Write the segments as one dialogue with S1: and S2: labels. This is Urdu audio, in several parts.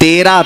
S1: 13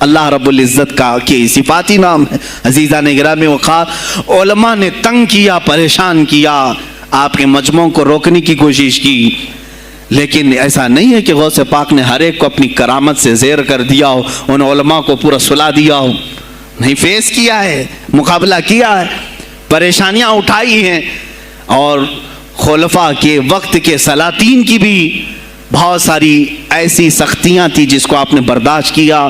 S1: اللہ رب العزت کا کی صفاتی نام ہے۔ عزیزان گرامی وقار، علماء نے تنگ کیا، پریشان کیا، آپ کے مجموعوں کو روکنے کی کوشش کی، لیکن ایسا نہیں ہے کہ غوث پاک نے ہر ایک کو اپنی کرامت سے زیر کر دیا ہو، ان علماء کو پورا سلا دیا ہو، نہیں، فیس کیا ہے، مقابلہ کیا ہے، پریشانیاں اٹھائی ہیں، اور خلفاء کے وقت کے سلاطین کی بھی بہت ساری ایسی سختیاں تھی جس کو آپ نے برداشت کیا۔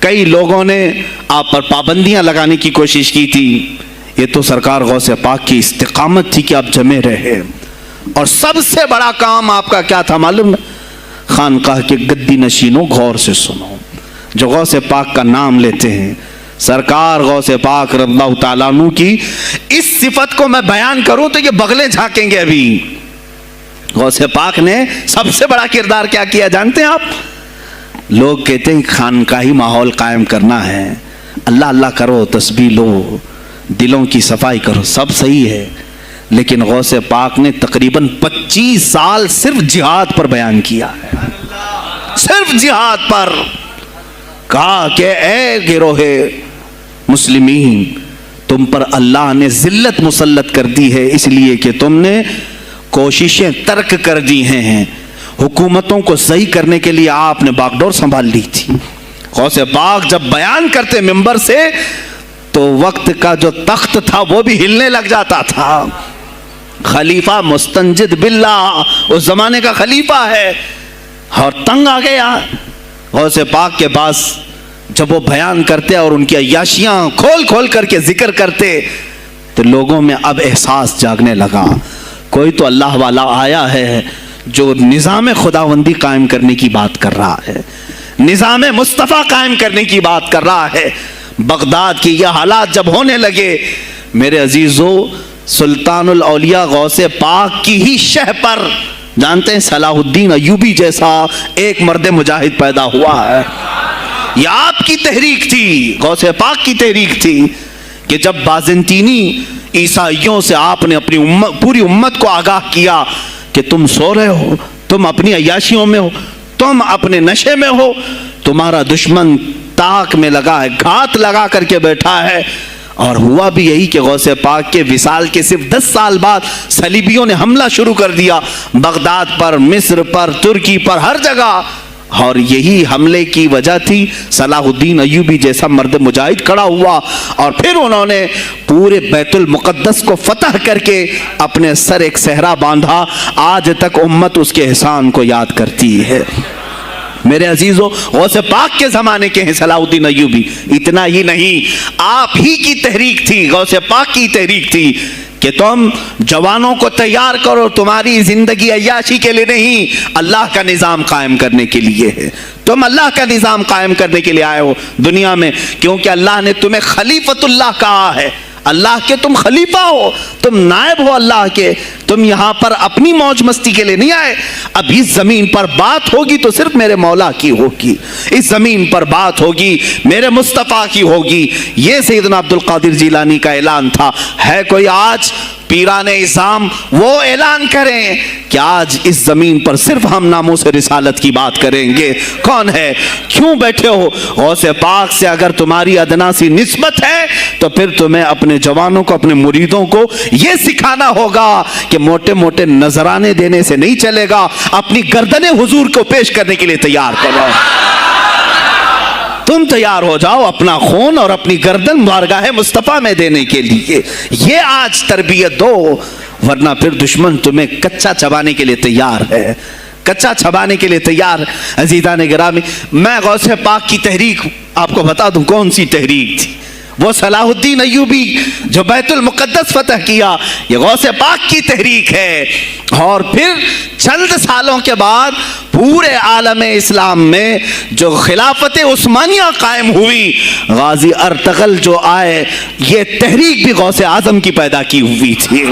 S1: کئی لوگوں نے آپ پر پابندیاں لگانے کی کوشش کی تھی، یہ تو سرکار غوث پاک کی استقامت تھی کہ آپ جمے رہے۔ اور سب سے بڑا کام آپ کا کیا تھا معلوم ہے؟ خانقاہ کے گدی نشینوں، غور سے سنو، جو غوث پاک کا نام لیتے ہیں، سرکار غوث پاک رضی اللہ تعالیٰ عنہ کی اس صفت کو میں بیان کروں تو یہ بغلیں جھانکیں گے۔ ابھی غوث پاک نے سب سے بڑا کردار کیا کیا جانتے ہیں آپ؟ لوگ کہتے ہیں خانقاہی ماحول قائم کرنا ہے، اللہ اللہ کرو، تسبیح لو، دلوں کی صفائی کرو، سب صحیح ہے، لیکن غوث پاک نے تقریباً 25 سال صرف جہاد پر بیان کیا ہے، صرف جہاد پر۔ کہا کہ اے گروہ مسلمین، تم پر اللہ نے ذلت مسلط کر دی ہے اس لیے کہ تم نے کوششیں ترک کر دی ہیں، حکومتوں کو صحیح کرنے کے لیے آپ نے باغ ڈور سنبھال لی تھی۔ غوث پاک جب بیان کرتے منبر سے تو وقت کا جو تخت تھا وہ بھی ہلنے لگ جاتا تھا۔ خلیفہ مستنجد باللہ، اس زمانے کا خلیفہ ہے، اور تنگ آ گیا غوث پاک کے پاس۔ جب وہ بیان کرتے اور ان کی عیاشیاں کھول کھول کر کے ذکر کرتے تو لوگوں میں اب احساس جاگنے لگا، کوئی تو اللہ والا آیا ہے جو نظام خداوندی قائم کرنے کی بات کر رہا ہے، نظام مصطفیٰ قائم کرنے کی بات کر رہا ہے۔ بغداد کی یہ حالات جب ہونے لگے، میرے عزیزو، سلطان الاولیاء غوث پاک کی ہی شہ پر، جانتے ہیں صلاح الدین ایوبی جیسا ایک مرد مجاہد پیدا ہوا ہے۔ یہ آپ کی تحریک تھی، غوث پاک کی تحریک تھی کہ جب بازنطینی عیسائیوں سے آپ نے اپنی پوری امت کو آگاہ کیا کہ تم سو رہے ہو، تم اپنی عیاشیوں میں ہو، تم اپنے نشے میں ہو، تمہارا دشمن تاک میں لگا ہے، گھات لگا کر کے بیٹھا ہے۔ اور ہوا بھی یہی کہ غوث پاک کے وصال کے صرف 10 سال بعد صلیبیوں نے حملہ شروع کر دیا بغداد پر، مصر پر، ترکی پر، ہر جگہ، اور یہی حملے کی وجہ تھی صلاح الدین ایوبی جیسا مرد مجاہد کھڑا ہوا، اور پھر انہوں نے پورے بیت المقدس کو فتح کر کے اپنے سر ایک صحرا باندھا۔ آج تک امت اس کے احسان کو یاد کرتی ہے۔ میرے عزیزو، غوث پاک کے زمانے کے ہیں صلاح الدین ایوبی۔ اتنا ہی نہیں، آپ ہی کی تحریک تھی، غوث پاک کی تحریک تھی کہ تم جوانوں کو تیار کرو، تمہاری زندگی عیاشی کے لیے نہیں، اللہ کا نظام قائم کرنے کے لیے ہے۔ تم اللہ کا نظام قائم کرنے کے لیے آئے ہو دنیا میں، کیونکہ اللہ نے تمہیں خلیفۃ اللہ کہا ہے۔ اللہ کے تم خلیفہ ہو، تم نائب ہو اللہ کے، تم یہاں پر اپنی موج مستی کے لیے نہیں آئے۔ اب اس زمین پر بات ہوگی تو صرف میرے مولا کی ہوگی، اس زمین پر بات ہوگی میرے مصطفیٰ کی ہوگی۔ یہ سیدنا عبد القادر جیلانی کا اعلان تھا۔ ہے کوئی آج پیران اعظام وہ اعلان کریں کہ آج اس زمین پر صرف ہم ناموس رسالت کی بات کریں گے؟ کون ہے؟ کیوں بیٹھے ہو؟ غوث پاک سے اگر تمہاری ادنا سی نسبت ہے تو پھر تمہیں اپنے جوانوں کو، اپنے مریدوں کو یہ سکھانا ہوگا کہ موٹے موٹے نذرانے دینے سے نہیں چلے گا، اپنی گردنیں حضور کو پیش کرنے کے لیے تیار کرو۔ تم تیار ہو جاؤ اپنا خون اور اپنی گردن بارگاہ مصطفیٰ میں دینے کے لیے۔ یہ آج تربیت دو، ورنہ پھر دشمن تمہیں کچا چبانے کے لیے تیار ہے، کچا چبانے کے لیے تیار۔ عزیزان گرامی، میں غوث پاک کی تحریک آپ کو بتا دوں کون سی تحریک تھی۔ وہ صلاح الدین ایوبی جو بیت المقدس فتح کیا، یہ غوث پاک کی تحریک ہے۔ اور پھر چند سالوں کے بعد پورے عالم اسلام میں جو خلافت عثمانیہ قائم ہوئی، غازی ارطغرل جو آئے، یہ تحریک بھی غوث اعظم کی پیدا کی ہوئی تھی۔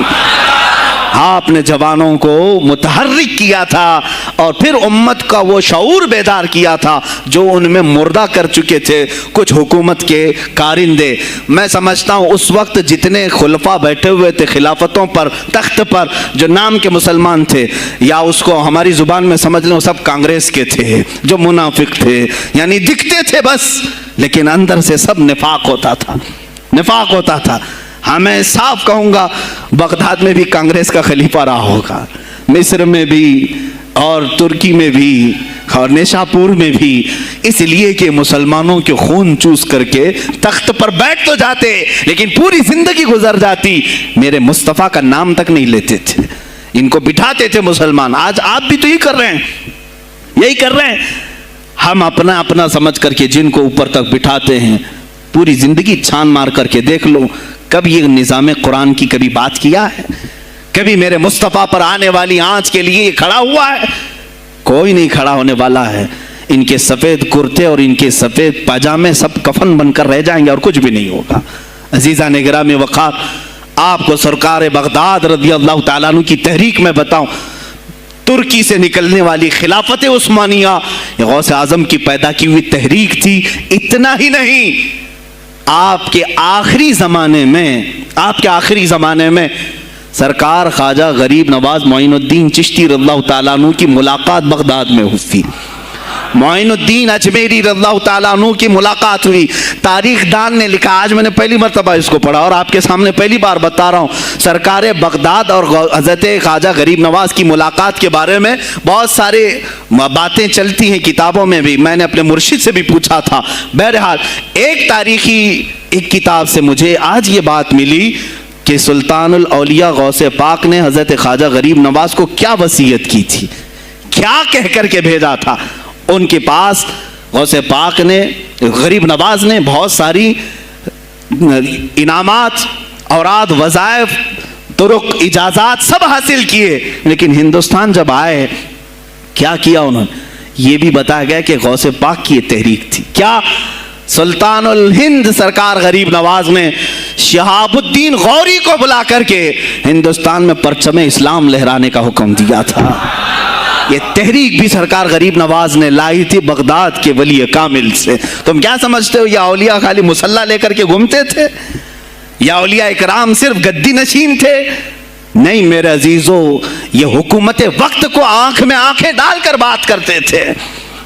S1: آپ نے جوانوں کو متحرک کیا تھا اور پھر امت کا وہ شعور بیدار کیا تھا جو ان میں مردہ کر چکے تھے کچھ حکومت کے کارندے۔ میں سمجھتا ہوں اس وقت جتنے خلفاء بیٹھے ہوئے تھے خلافتوں پر، تخت پر، جو نام کے مسلمان تھے، یا اس کو ہماری زبان میں سمجھ لیں، وہ سب کانگریس کے تھے جو منافق تھے، یعنی دکھتے تھے بس، لیکن اندر سے سب نفاق ہوتا تھا، نفاق ہوتا تھا۔ ہاں میں صاف کہوں گا، بغداد میں بھی کانگریس کا خلیفہ رہا ہوگا، مصر میں بھی اور ترکی میں بھی اور نیشاپور میں بھی، اس لیے کہ مسلمانوں کے خون چوس کر کے تخت پر بیٹھ تو جاتے لیکن پوری زندگی گزر جاتی، میرے مصطفیٰ کا نام تک نہیں لیتے تھے، ان کو بٹھاتے تھے مسلمان۔ آج آپ بھی تو یہی کر رہے ہیں، یہی کر رہے ہیں۔ ہم اپنا اپنا سمجھ کر کے جن کو اوپر تک بٹھاتے ہیں، پوری زندگی چھان مار کر کے دیکھ لو، کبھی یہ نظام قرآن کی کبھی بات کیا ہے؟ کبھی میرے مصطفیٰ پر آنے والی آنچ کے لیے کھڑا ہوا ہے؟ کوئی نہیں کھڑا ہونے والا ہے۔ ان کے سفید کرتے اور ان کے سفید پاجامے سب کفن بن کر رہ جائیں گے اور کچھ بھی نہیں ہوگا۔ عزیزان گرامی وقار، آپ کو سرکار بغداد رضی اللہ تعالیٰ عنہ کی تحریک میں بتاؤں، ترکی سے نکلنے والی خلافت عثمانیہ یہ غوث اعظم کی پیدا کی ہوئی تحریک تھی۔ اتنا ہی نہیں، آپ کے آخری زمانے میں سرکار خواجہ غریب نواز معین الدین چشتی رضی اللہ تعالیٰ عنہ کی ملاقات بغداد میں ہوئی، معین الدین اجمیری رضی اللہ تعالیٰ عنہ کی ملاقات ہوئی۔ تاریخ دان نے لکھا، آج میں نے پہلی مرتبہ اس کو پڑھا اور آپ کے سامنے پہلی بار بتا رہا ہوں، سرکار بغداد اور حضرت خواجہ غریب نواز کی ملاقات کے بارے میں بہت سارے باتیں چلتی ہیں کتابوں میں بھی، میں نے اپنے مرشد سے بھی پوچھا تھا۔ بہرحال ایک تاریخی ایک کتاب سے مجھے آج یہ بات ملی کہ سلطان الاولیاء غوث پاک نے حضرت خواجہ غریب نواز کو کیا وصیت کی تھی، کیا کہہ کر کے بھیجا تھا۔ ان کے پاس غوث پاک نے، غریب نواز نے بہت ساری انعامات، اوراد، وظائف، طرق، اجازات سب حاصل کیے، لیکن ہندوستان جب آئے کیا کیا انہوں نے؟ یہ بھی بتایا گیا کہ غوث پاک کی یہ تحریک تھی۔ کیا؟ سلطان الہند سرکار غریب نواز نے شہاب الدین غوری کو بلا کر کے ہندوستان میں پرچم اسلام لہرانے کا حکم دیا تھا۔ یہ تحریک بھی سرکار غریب نواز نے لائی تھی بغداد کے ولی کامل سے۔ تم کیا سمجھتے ہو یہ اولیاء خالی مسلح لے کر کے گھومتے تھے؟ یا اولیاء اکرام صرف گدی نشین تھے؟ نہیں میرے عزیزو، یہ حکومت وقت کو آنکھ میں آنکھیں ڈال کر بات کرتے تھے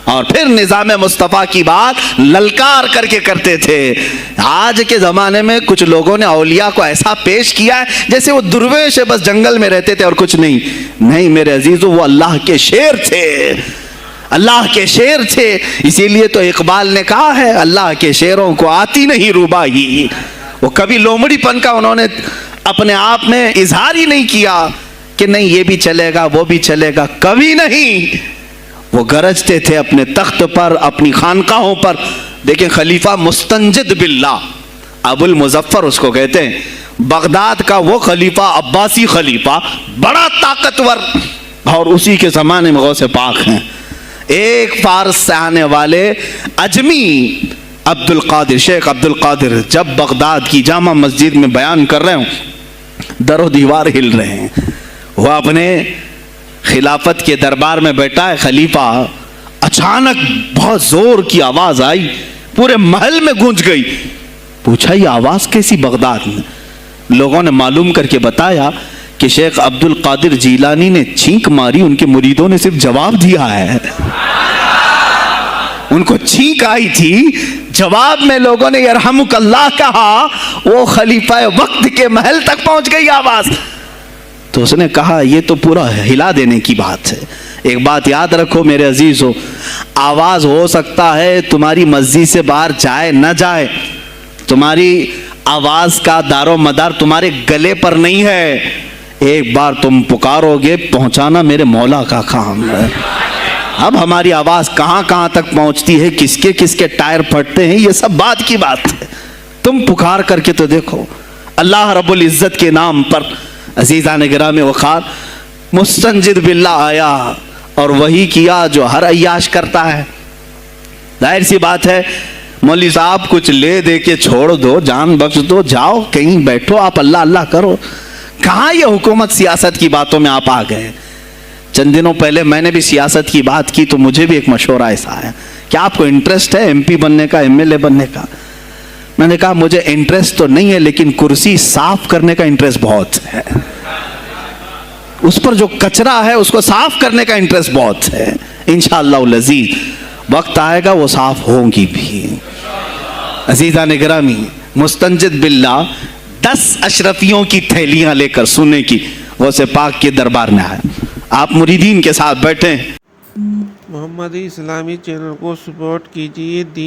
S1: اور پھر نظام مصطفیٰ کی بات للکار کر کے کرتے تھے۔ آج کے زمانے میں کچھ لوگوں نے اولیاء کو ایسا پیش کیا ہے جیسے وہ درویش بس جنگل میں رہتے تھے اور کچھ نہیں۔ نہیں میرے عزیزو، وہ اللہ کے شیر تھے، اللہ کے شیر تھے۔ اسی لیے تو اقبال نے کہا ہے، اللہ کے شیروں کو آتی نہیں روبائی۔ وہ کبھی لومڑی پن کا انہوں نے اپنے آپ میں اظہار ہی نہیں کیا کہ نہیں یہ بھی چلے گا وہ بھی چلے گا، کبھی نہیں۔ وہ گرجتے تھے اپنے تخت پر، اپنی خانقاہوں پر۔ دیکھیں خلیفہ مستنجد باللہ، ابو المظفر اس کو کہتے ہیں، بغداد کا وہ خلیفہ، عباسی خلیفہ، بڑا طاقتور، اور اسی کے زمانے میں غوث پاک ہیں۔ ایک فارس سے آنے والے اجمی عبد القادر، شیخ عبد القادر، جب بغداد کی جامع مسجد میں بیان کر رہے ہوں، در و دیوار ہل رہے ہیں۔ وہ اپنے خلافت کے دربار میں بیٹھا ہے خلیفہ، اچانک بہت زور کی آواز آئی، پورے محل میں گونج گئی۔ پوچھا یہ آواز کیسی بغداد میں؟ لوگوں نے معلوم کر کے بتایا کہ شیخ عبد القادر جیلانی نے چھینک ماری، ان کے مریدوں نے صرف جواب دیا ہے۔ ان کو چھینک آئی تھی، جواب میں لوگوں نے یرحمک اللہ کہا، وہ خلیفہ وقت کے محل تک پہنچ گئی آواز۔ تو اس نے کہا یہ تو پورا ہلا دینے کی بات ہے۔ ایک بات یاد رکھو میرے عزیزو، آواز ہو سکتا ہے تمہاری مسجد سے باہر جائے نہ جائے، تمہاری آواز کا دار و مدار تمہارے گلے پر نہیں ہے۔ ایک بار تم پکارو گے، پہنچانا میرے مولا کا کام ہے۔ اب ہماری آواز کہاں کہاں تک پہنچتی ہے، کس کے ٹائر پھٹتے ہیں، یہ سب بات کی بات ہے۔ تم پکار کر کے تو دیکھو اللہ رب العزت کے نام پر۔ عزیزان گرامی وقار، مستنجد باللہ آیا اور وہی کیا جو ہر عیاش کرتا ہے۔ ظاہر سی بات ہے، مولوی صاحب کچھ لے دے کے چھوڑ دو، جان بخش دو، جاؤ کہیں بیٹھو، آپ اللہ اللہ کرو، کہاں یہ حکومت سیاست کی باتوں میں آپ آ گئے؟ چند دنوں پہلے میں نے بھی سیاست کی بات کی تو مجھے بھی ایک مشورہ ایسا آیا کہ آپ کو انٹرسٹ ہے ایم پی بننے کا، ایم ایل اے بننے کا؟ میں نے کہا مجھے انٹرسٹ تو نہیں ہے لیکن کرسی صاف کرنے کا انٹرسٹ بہت ہے، اس پر جو کچرا ہے اس کو صاف کرنے کا انٹرسٹ بہت ہے۔ انشاءاللہ العزیز وقت آئے گا وہ صاف ہوں گی بھی۔ عزیزان گرامی، مستنجد باللہ 10 اشرفیوں کی تھیلیاں لے کر سونے کی غوث پاک کے دربار میں آئے۔ آپ مریدین کے ساتھ بیٹھیں۔
S2: محمدی اسلامی چینل کو سپورٹ کیجیے، دین